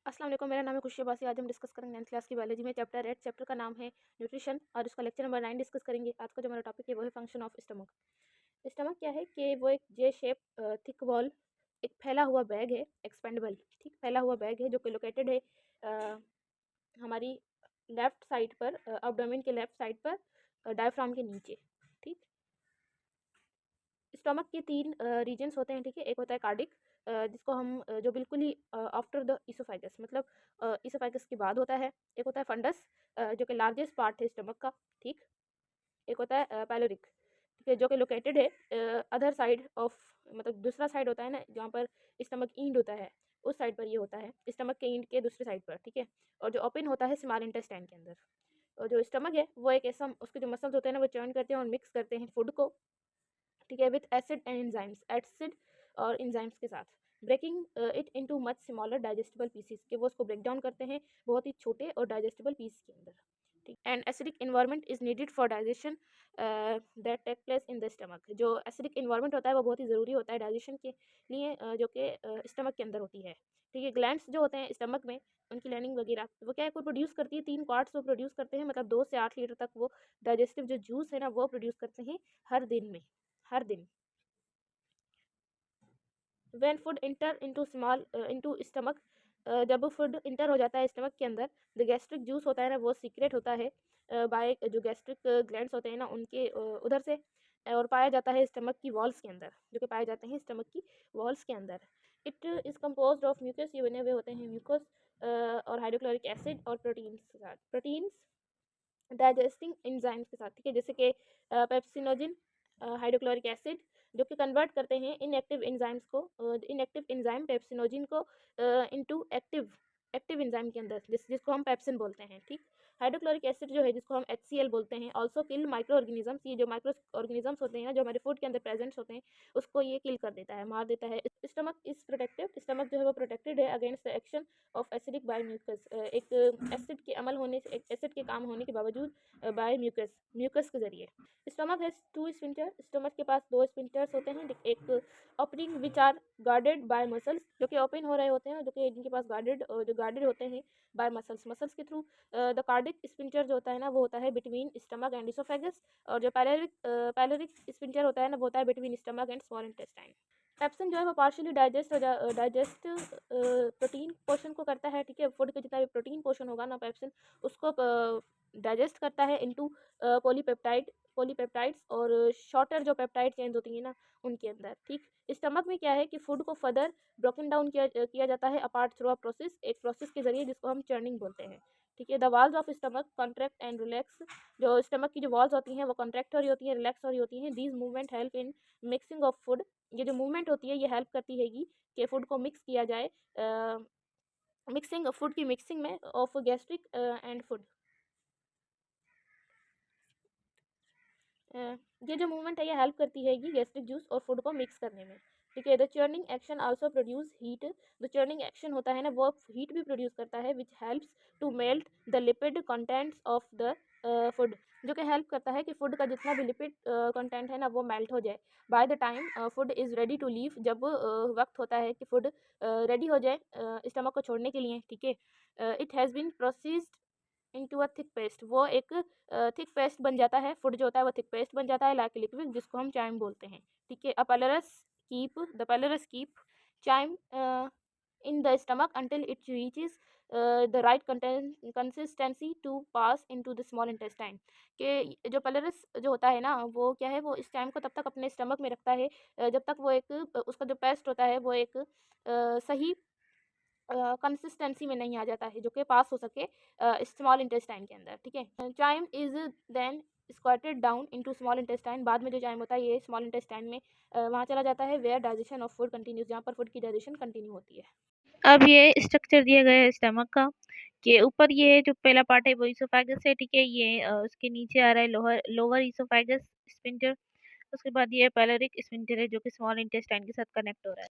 अस्सलाम वालेकुम, मेरा नाम है खुशी अब्बासी। आज हम डिस्कस करेंगे 9th क्लास की बायोलॉजी में चैप्टर 8। चैप्टर का नाम है न्यूट्रिशन और उसका लेक्चर नंबर 9 डिस्कस करेंगे। आज का जो हमारा टॉपिक है वो है फंक्शन ऑफ स्टमक। स्टमक क्या है कि वो एक जे शेप थिक वॉल, एक फैला हुआ बैग है, एक्सपेंडेबल, ठीक, फैला हुआ बैग है जो कि लोकेटेड है अ, हमारी लेफ्ट साइड पर, एब्डोमेन के लेफ्ट साइड पर, डायफ्राम के नीचे, ठीक। स्टमक के तीन रीजन्स होते हैं, ठीक है। एक होता है कार्डिक, जिसको हम जो बिल्कुल ही आफ्टर द इसोफेगस, मतलब इसोफेगस के बाद होता है। एक होता है फंडस, जो कि लार्जेस्ट पार्ट है स्टमक का, ठीक। एक होता है पैलोरिक, ठीक है, जो कि लोकेटेड है अदर साइड ऑफ, मतलब दूसरा साइड होता है ना जहाँ पर स्टमक इंड होता है, उस साइड पर ये होता है, स्टमक के इंड के दूसरे साइड पर, ठीक है। और जो ओपन होता है स्मॉल इंटेस्टाइन के अंदर। और जो स्टमक है वो एक ऐसा, उसके जो मसल्स होते हैं ना वो चर्न करते हैं और मिक्स करते हैं फूड को, ठीक है, with acid and enzymes, acid और एंजाइम्स के साथ, breaking it into much smaller digestible pieces, के वो उसको ब्रेक डाउन करते हैं बहुत ही छोटे और डाइजेस्टिबल पीस के अंदर, ठीक। And acidic environment is needed for digestion that take place in the stomach. जो एसिडिक इन्वायरमेंट होता है वो बहुत ही ज़रूरी होता है डाइजेशन के लिए, जो कि स्टमक के अंदर होती है, ठीक है। ग्लैंड्स जो होते हैं स्टमक में, उनकी लाइनिंग वगैरह वो क्या है, को प्रोड्यूस करती है, 3 पार्ट्स वो प्रोड्यूस करते हैं, मतलब 2 से 8 लीटर तक वो डाइजेस्टिव जो जूस है ना वो प्रोड्यूस करते हैं हर दिन में, हर दिन। When food inter into small into stomach, जब फूड इंटर हो जाता है स्टमक के अंदर, द गैस्ट्रिक जूस होता है ना वो सीक्रेट होता है बाय जो गैस्ट्रिक ग्लैंड्स होते हैं ना उनके उधर से, और पाया जाता है स्टमक की वॉल्स के अंदर, जो कि पाए जाते हैं स्टमक की वॉल्स के अंदर। It is composed of mucus, ये बने हुए होते हैं म्यूकस और हाइड्रोक्लोरिक एसिड और प्रोटीन्स के साथ, प्रोटीन्स डाइजेस्टिंग एंजाइम्स के साथ, ठीक है, जैसे कि पेप्सिनोजिन, हाइड्रोक्लोरिक एसिड, जो कि कन्वर्ट करते हैं इनएक्टिव एंजाइम्स को, इनएक्टिव एंजाइम पेप्सिनोजिन को इनटू एक्टिव एक्टिव एंजाइम के अंदर, जिसको हम पेप्सिन बोलते हैं, ठीक। हाइड्रोक्लोरिक एसिड जो है जिसको हम HCl बोलते हैं, ऑल्सो किल माइक्रो ऑर्गेनिजम्स, ये जो माइक्रो ऑर्गेनिजम्स होते हैं ना जो हमारे फूड के अंदर प्रेजेंट्स होते हैं उसको ये किल कर देता है, मार देता है। स्टमक इज प्रोटेक्टिव, स्टमक जो है वो प्रोटेक्टेड है against the action of acidic by mucus, एक एसिड के अमल होने से, एक एसिड के काम होने के बावजूद बाय म्यूकस, म्यूकस के जरिए। स्टमक हैज 2 स्फिंक्टर, स्टमक के पास 2 स्फिंक्टर्स होते हैं, एक opening which are guarded by muscles, जो कि ओपन हो रहे होते हैं, जो कि जिनके पास गार्डेड, जो गार्डेड होते हैं बाय मसल्स, मसल्स के थ्रू। द कार्डिक स्फिंक्टर जो होता है ना वो होता है बिटवीन स्टमक एंड इसोफेगस, और जो पैलोरिक स्फिंक्टर होता है ना वो होता है between stomach and small intestine. Pepsin जो है वो पार्शियली डाइजेस्ट प्रोटीन पोर्शन को करता है, ठीक है। फूड का जितना भी प्रोटीन पोर्शन होगा ना पेप्सिन उसको डाइजेस्ट करता है इनटू पॉलीपेप्टाइड्स और शॉर्टर जो पेप्टाइड चेंज होती है ना उनके अंदर, ठीक। स्टमक में क्या है कि फूड को फर्दर ब्रोकन डाउन किया जाता है अपार्ट थ्रू अ प्रोसेस, एक प्रोसेस के जरिए जिसको हम चर्निंग बोलते हैं, ठीक है। The walls of stomach contract and relax, जो स्टमक की जो वॉल्स होती हैं वो कॉन्ट्रैक्ट हो रही होती हैं, रिलैक्स हो रही होती हैं। These movement help in mixing of food, ये जो मूवमेंट होती है ये हेल्प करती है कि फूड को मिक्स किया जाए, मिक्सिंग फूड की मिक्सिंग में ऑफ गैस्ट्रिक एंड फूड। ये जो मूवमेंट है ये हेल्प करती है गैस्ट्रिक जूस और फूड को मिक्स करने में, ठीक है। The churning action also produce heat, जो चर्निंग एक्शन होता है ना वो हीट भी प्रोड्यूस करता है, which helps to melt the lipid contents of the food, जो कि हेल्प करता है कि फूड का जितना भी लिपिड कंटेंट है ना वो मेल्ट हो जाए। By the time food is ready to leave, जब वक्त होता है कि फूड रेडी हो जाए स्टमक को छोड़ने के लिए, ठीक है। It has been processed into a thick paste, वो एक थिक पेस्ट बन जाता है, फूड जो होता है वो थिक पेस्ट बन जाता है लाइक लिक्विड, जिसको हम चाइम बोलते हैं, ठीक है। A pylorus keep chyme in the stomach until it reaches the right consistency to pass into the small intestine, कि जो पैलरस जो होता है ना वो क्या है, वो इस टाइम को तब तक अपने स्टमक में रखता है जब तक वो एक उसका जो पेस्ट होता है वो एक सही कंसिस्टेंसी में नहीं आ जाता है जो कि पास हो सके स्मॉल इंटेस्टाइन के अंदर, ठीक है। Chyme is then squirted down into small intestine, बाद में जो चाइम होता है ये स्मॉल इंटेस्टाइन में वहाँ चला जाता है, where digestion of food continues, जहाँ पर फूड की डाइजेशन कंटिन्यू होती है। अब ये स्ट्रक्चर दिया गया है स्टमक का, कि ऊपर ये जो पहला पार्ट है वो इसोफेगस है, ठीक है। ये उसके नीचे आ रहा है लोअर इसोफेगस स्फिंक्टर, उसके बाद ये पैलोरिक स्फिंक्टर है जो कि स्मॉल इंटेस्टाइन के साथ कनेक्ट हो रहा है।